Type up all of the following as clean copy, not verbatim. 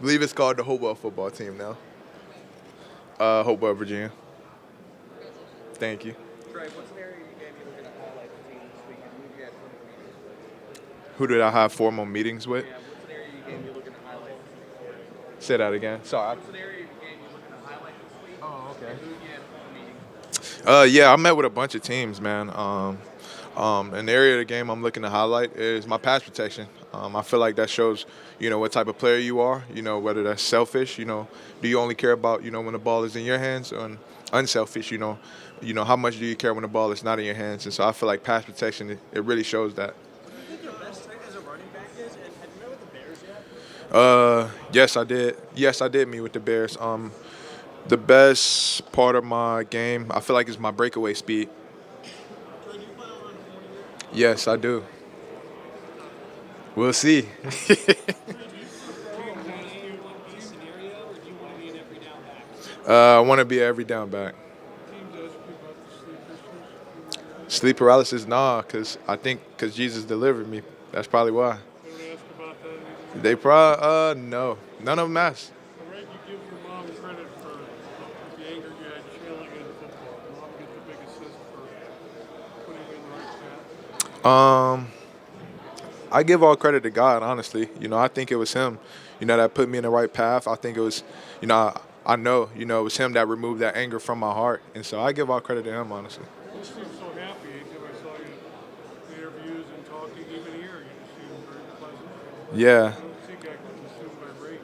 believe it's called the Hopewell football team now. Hopewell, Virginia. Thank you. Trey, what's an area of your game you're looking to highlight the team this week? And who you had formal meetings with? Who did I have formal meetings with? Yeah, what's an area of your game you're looking to highlight this week? Say that again. Sorry. What's an area of your game you're looking to highlight this week? Oh, okay. And who you had formal meetings with? Yeah, I met with a bunch of teams, man. An area of the game I'm looking to highlight is my pass protection. I feel like that shows, what type of player you are. Whether that's selfish. Do you only care about, when the ball is in your hands, or unselfish. How much do you care when the ball is not in your hands? And so I feel like pass protection, it really shows that. Do you think your best trait as a running back is? And have you met with the Bears yet? Yes, I did. Yes, I did meet with the Bears. The best part of my game, I feel like, is my breakaway speed. Trey, do you plan on running 40 years? Yes, I do. We'll see. I want to be an every down back. Sleep paralysis, nah, cause Jesus delivered me. That's probably why. They probably no, none of them asked. Right, you give your mom credit for the anger you had feeling in football. Mom gets the big assist for putting you in the right path. I give all credit to God, honestly. I think it was Him, that put me in the right path. I think it was, I know, it was Him that removed that anger from my heart, and so I give all credit to Him, honestly. You seem so happy. Anytime I saw you in interviews and talking, even here, you just seem very pleasant. Yeah. I don't see guys consumed by rage.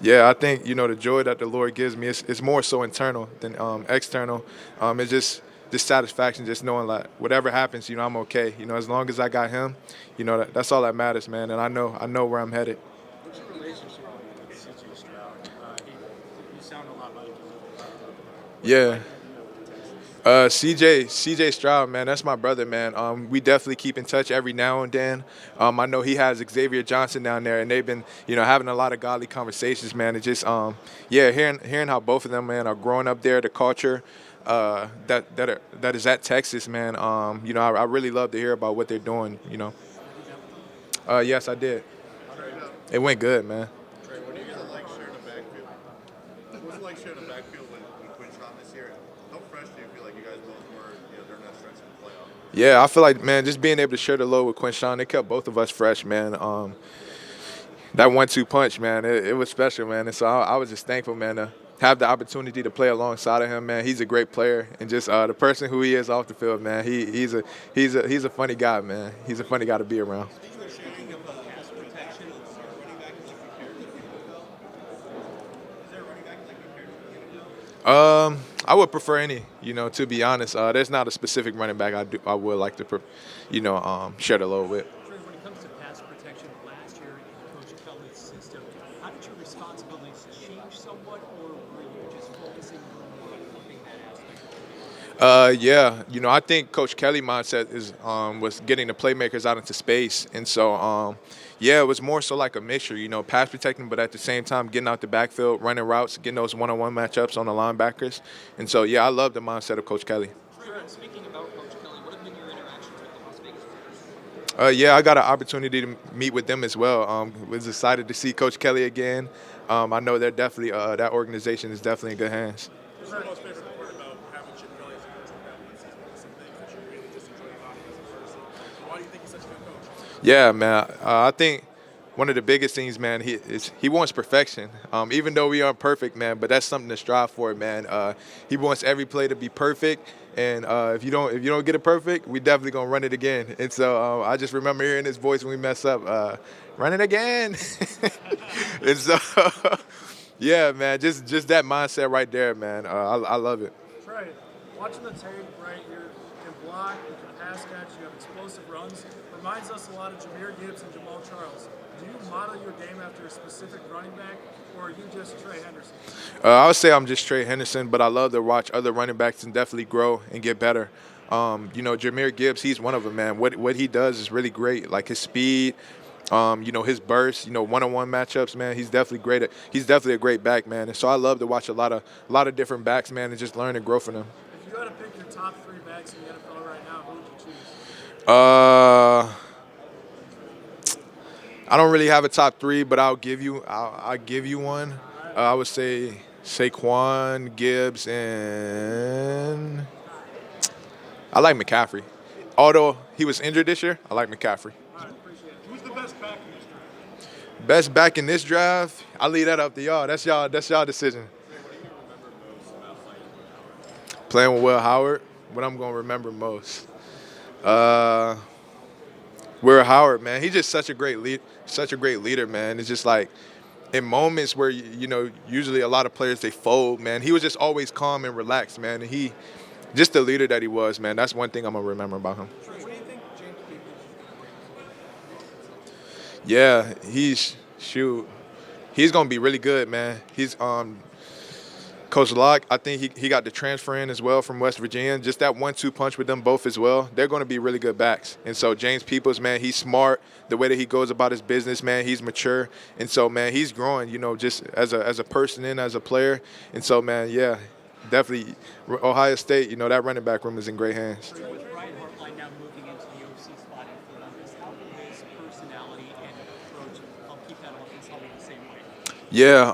Yeah, I think the joy that the Lord gives me is more so internal than external. It's just this satisfaction, just knowing like whatever happens, I'm okay. As long as I got Him, that's all that matters, man. And I know where I'm headed. What's your relationship with C.J. Stroud? You sound a lot like him. Yeah. CJ Stroud, man, that's my brother, man. We definitely keep in touch every now and then. I know he has Xavier Johnson down there, and they've been, having a lot of godly conversations, man. It just, hearing how both of them, man, are growing up there, the culture that is at Texas, man. I really love to hear about what they're doing. Yes, I did. It went good, man. Trey, what do you guys like sharing a backfield? What's it like sharing a backfield when Quinn shot this year? How fresh do you feel like you guys both were, during that stretch of the playoff? Yeah, I feel like, man, just being able to share the load with Quinshawn, it kept both of us fresh, man. That 1-2 punch, man, it was special, man. And so I was just thankful, man, to have the opportunity to play alongside of him, man. He's a great player, and just the person who he is off the field, man. He's a funny guy, man. He's a funny guy to be around. Speaking of pass protection, is there a running back that you compared to the NFL? Is there a running back that you compared to the NFL? I would prefer any, to be honest. There's not a specific running back I would like to, share the load with. When it comes to pass protection, last year in Coach Kelly's system, how did your responsibilities change somewhat, or were you just focusing more on flipping that aspect? Yeah, I think Coach Kelly mindset was getting the playmakers out into space, and so it was more so like a mixture, pass protecting, but at the same time getting out the backfield, running routes, getting those one-on-one matchups on the linebackers, and so I love the mindset of Coach Kelly. Speaking about Coach Kelly, what have been your interactions with the Las Vegas Raiders? I got an opportunity to meet with them as well. Was excited to see Coach Kelly again. I know they're definitely that organization is definitely in good hands. What's your most favorite part about having Chip Kelly as a coach like that one season? What are some things that you really just enjoy about him as a person? And why do you think he's such a good coach? Yeah, man. I think one of the biggest things, man, he wants perfection. Even though we aren't perfect, man, but that's something to strive for, man. He wants every play to be perfect, and if you don't get it perfect, we definitely gonna run it again. And so I just remember hearing his voice when we mess up, run it again. And so yeah, man, just that mindset right there, man. I love it. Trey, watching the tape, right, you can block, you can pass catch, you have explosive runs. Reminds us a lot of Jameer Gibbs and Jamal Charles. Do you model your game after a specific running back, or are you just Trey Henderson? I would say I'm just Trey Henderson, but I love to watch other running backs and definitely grow and get better. Jameer Gibbs, he's one of them, man. What he does is really great, like his speed, his burst, one-on-one matchups, man. He's definitely a great back, man. And so I love to watch a lot of different backs, man, and just learn and grow from them. If you had to pick your top three backs in the NFL right now, who would you choose? I don't really have a top three, but I'll give you one. I would say Saquon, Gibbs, and I like McCaffrey. Although he was injured this year, I like McCaffrey. Who's the best back in this draft? Best back in this draft, I leave that up to y'all. That's y'all decision. Playing with Will Howard, what I'm gonna remember most. Will Howard, man, he's just such a great leader, man. It's just like in moments where usually a lot of players they fold, man. He was just always calm and relaxed, man. And he just the leader that he was, man. That's one thing I'm gonna remember about him. What do you think James Peoples is going to bring? Yeah, he's gonna be really good, man. He's Coach Locke, I think he got the transfer in as well from West Virginia. Just that 1-2 punch with them both as well. They're going to be really good backs. And so James Peoples, man, he's smart. The way that he goes about his business, man, he's mature. And so, man, he's growing, just as a person and as a player. And so, man, yeah, definitely Ohio State, that running back room is in great hands. With Brian Hartline now moving into the OC spot in Columbus, how will his personality and approach help keep that offense humming the same way? Yeah,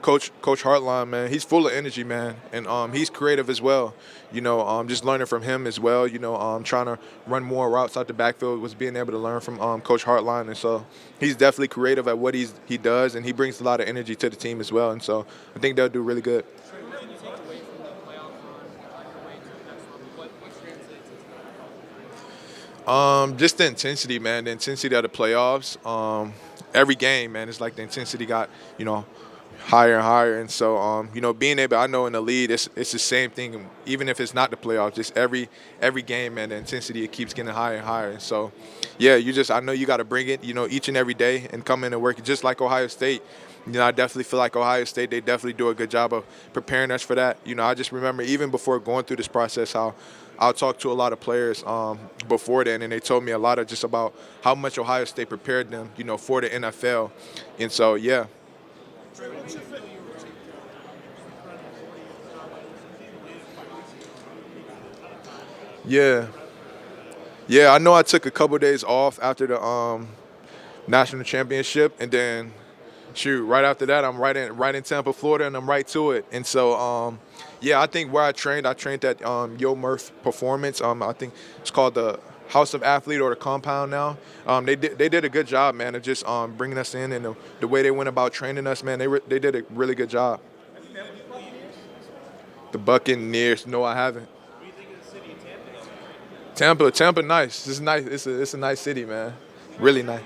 Coach Hartline, man, he's full of energy, man, and he's creative as well. Just learning from him as well. Trying to run more routes out the backfield was being able to learn from Coach Hartline, and so he's definitely creative at what he does, and he brings a lot of energy to the team as well. And so I think they'll do really good. What can you take away from the playoff run on your way to the next level? What translates into that? Just the intensity, man. The intensity of the playoffs. Every game, man, it's like the intensity got higher and higher. And so, being able, I know in the lead, it's the same thing. Even if it's not the playoffs, just every game, man, the intensity, it keeps getting higher and higher. And so, yeah, I know you got to bring it, each and every day and come in and work just like Ohio State. I definitely feel like Ohio State, they definitely do a good job of preparing us for that. I just remember even before going through this process, how I'll talk to a lot of players before then, and they told me a lot of just about how much Ohio State prepared them, for the NFL. And so, yeah. Yeah, I know I took a couple days off after the national championship, and then right after that, I'm right in Tampa, Florida, and I'm right to it. And so, I think where I trained at Yo Murph Performance. I think it's called the House of Athlete or the Compound now. They did a good job, man, of just bringing us in, and the way they went about training us, man. They did a really good job. The Buccaneers? No, I haven't. What do you think of the city of Tampa? Tampa, nice. It's nice. It's a nice city, man. Really nice.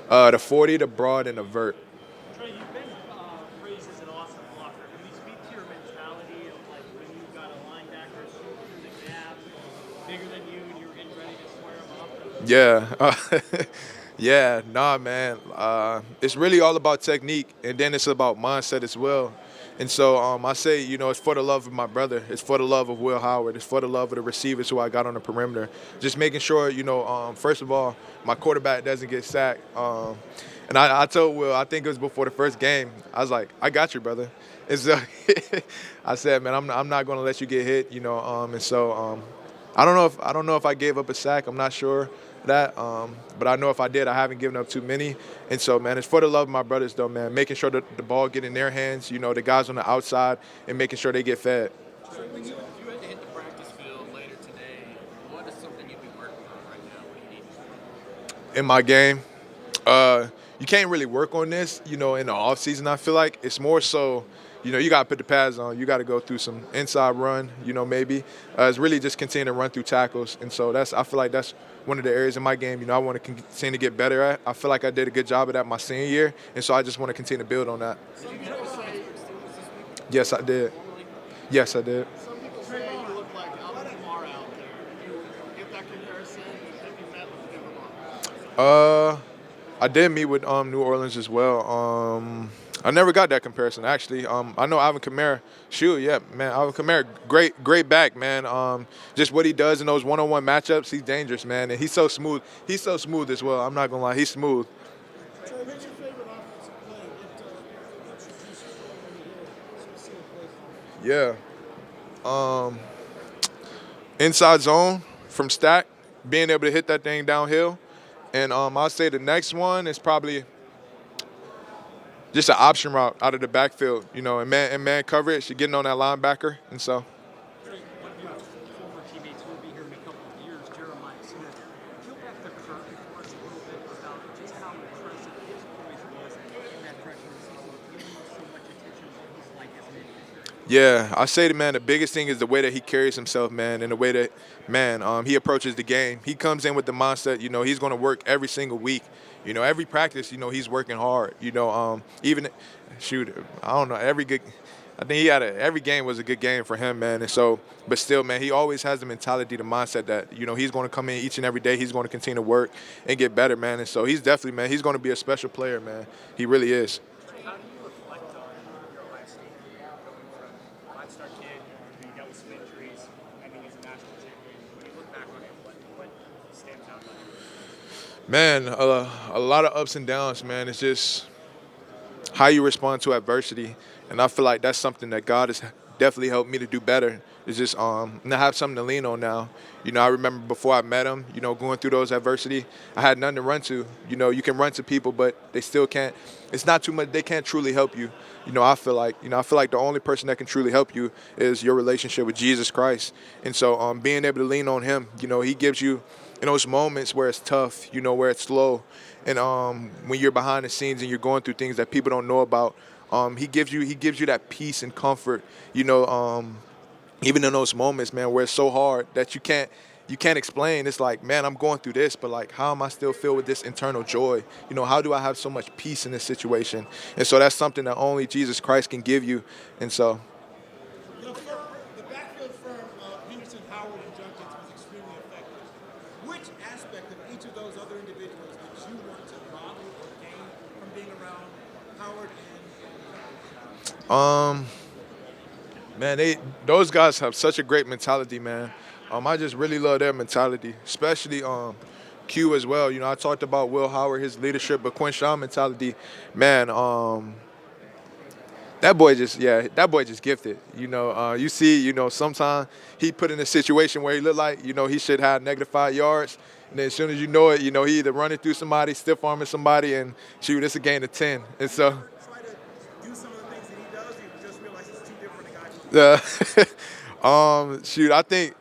The 40, the Broad, and the Vert. Trey, you've been praised as an awesome blocker. Can you speak to your mentality of like when you got a linebacker shooting through the gap, bigger than you, and you were getting ready to square him up? Yeah. Nah, man. It's really all about technique, and then it's about mindset as well. And so I say, it's for the love of my brother. It's for the love of Will Howard. It's for the love of the receivers who I got on the perimeter. Just making sure, first of all, my quarterback doesn't get sacked. And I told Will, I think it was before the first game, I was like, I got you, brother. And so I said, man, I'm not going to let you get hit, And so I don't know if I gave up a sack. I'm not sure that. But I know if I did, I haven't given up too many. And so, man, it's for the love of my brothers, though, man. Making sure that the ball get in their hands, the guys on the outside, and making sure they get fed. So when you had to hit the practice field later today, what is something you'd be working on right now? What do you need? In my game, you can't really work on this, in the off season. I feel like it's more so, you got to put the pads on. You got to go through some inside run, maybe. It's really just continue to run through tackles. And so I feel like that's one of the areas in my game, I want to continue to get better at. I feel like I did a good job of that my senior year. And so I just want to continue to build on that. Did you get this week? Yes, I did. Yes, I did. Some people say you look like Alvin Kamara out there. Do you get that comparison? Have you met with him? I did meet with New Orleans as well. I never got that comparison, actually. I know Alvin Kamara. Shoot, yeah, man. Alvin Kamara, great back, man. Just what he does in those one-on-one matchups, he's dangerous, man. And he's so smooth. He's so smooth as well. I'm not going to lie. He's smooth. Trey, what's your favorite offensive play? What introduces you to specific plays? Yeah. Inside zone from Stack, being able to hit that thing downhill. And I'll say the next one is probably just an option route out of the backfield, and man coverage, you're getting on that linebacker. And so, One of your former teammates who will be here in a couple of years, Jeremiah Smith. Peel back the curtain for us a little bit about just how impressive his poise was in that freshman season, giving so much attention to what he's like as an individual. yeah, I say to man, the biggest thing is the way that he carries himself, man, and the way that, man, he approaches the game. He comes in with the mindset, he's going to work every single week. Every practice, he's working hard. Even, shoot, I don't know, I think every game was a good game for him, man. And so, but still, man, he always has the mentality, the mindset that, he's going to come in each and every day. He's going to continue to work and get better, man. And so he's definitely, man, he's going to be a special player, man. He really is. How do you reflect on your last season, going from five-star kid who dealt with some injuries, ending as a national champion? When you look back on it, what stands out about you? Man, a lot of ups and downs, man. It's just how you respond to adversity. And I feel like that's something that God has definitely helped me to do better. It's just not have something to lean on now. I remember before I met him, going through those adversity, I had nothing to run to. You can run to people, but they still can't. It's not too much. They can't truly help you. I feel like the only person that can truly help you is your relationship with Jesus Christ. And so being able to lean on him, he gives you in those moments where it's tough, where it's slow, and when you're behind the scenes and you're going through things that people don't know about, he gives you that peace and comfort, even in those moments, man, where it's so hard that you can't explain. It's like, man, I'm going through this, but like, how am I still filled with this internal joy? How do I have so much peace in this situation? And so that's something that only Jesus Christ can give you. And so, The backfield firm of Henderson, Howard, and Jenkins was extremely effective. Which aspect of each of those other individuals did you want to model or gain from being around Howard and man, those guys have such a great mentality, man. I just really love their mentality, especially Q as well. I talked about Will Howard, his leadership, but Quinshawn mentality, man. That boy just gifted. You see, sometimes he put in a situation where he looked like, he should have -5 yards. And then as soon as you know it, he either running through somebody, stiff arming somebody, and shoot, it's a gain of 10. And so, try to do some of the things that he does, you just realize it's too different a guy. shoot, I think,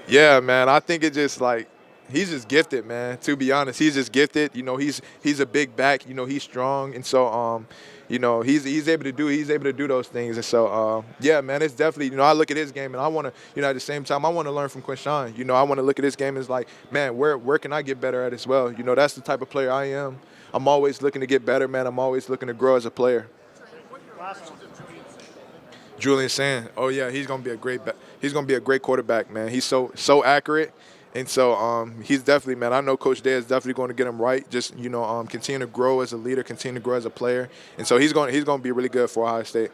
yeah, man, I think it just like, he's just gifted, man. To be honest, he's just gifted. He's a big back. He's strong, and so he's able to do those things. And so yeah, man, it's definitely I look at his game and I want to at the same time I want to learn from Quinshawn. I want to look at his game as like, man, where can I get better at as well? That's the type of player I am. I'm always looking to get better, man. I'm always looking to grow as a player. Julian Sand. Oh yeah, he's gonna be a great quarterback, man. He's so accurate. And so he's definitely, man, I know Coach Day is definitely going to get him right. Just, continue to grow as a leader, continue to grow as a player. And so he's going to be really good for Ohio State.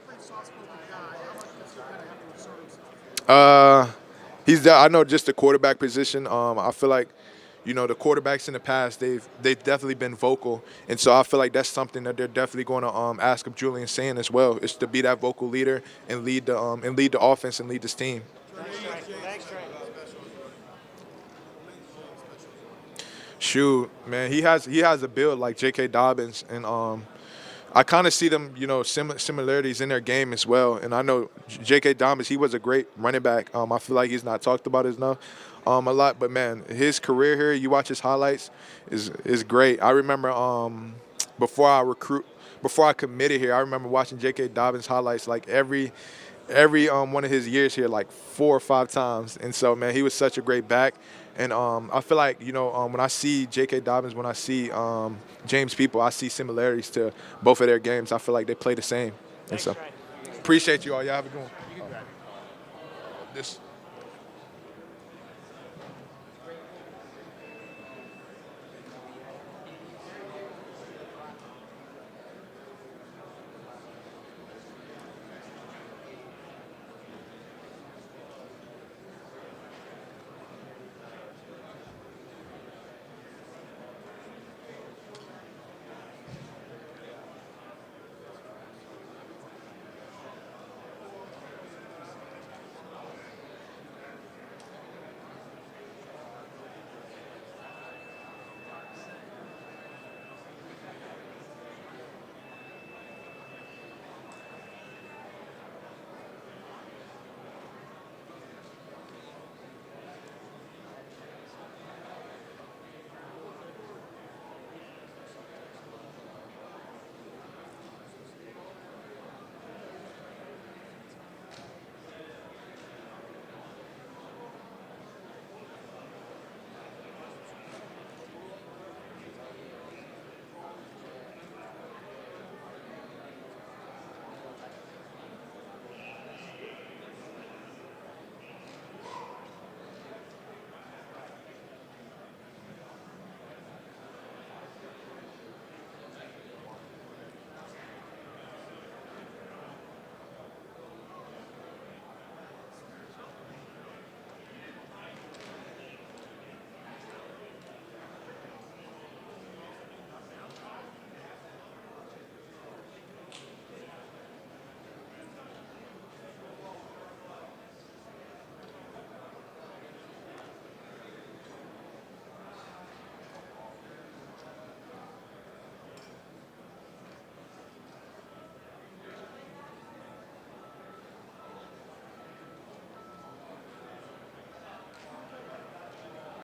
I know just the quarterback position. I feel like, the quarterbacks in the past, they've definitely been vocal. And so I feel like that's something that they're definitely going to ask of Julian Sand as well, is to be that vocal leader and lead the offense and lead this team. Shoot, man, he has a build like J.K. Dobbins, and I kind of see them, similarities in their game as well. And I know J.K. Dobbins, he was a great running back. I feel like he's not talked about enough a lot, but man, his career here, you watch his highlights, is great. I remember before I committed here, I remember watching J.K. Dobbins highlights like every one of his years here, like 4 or 5 times. And so, man, he was such a great back. And I feel like, when I see J.K. Dobbins, when I see James People, I see similarities to both of their games. I feel like they play the same. And so, appreciate you all. Y'all have a good one. This.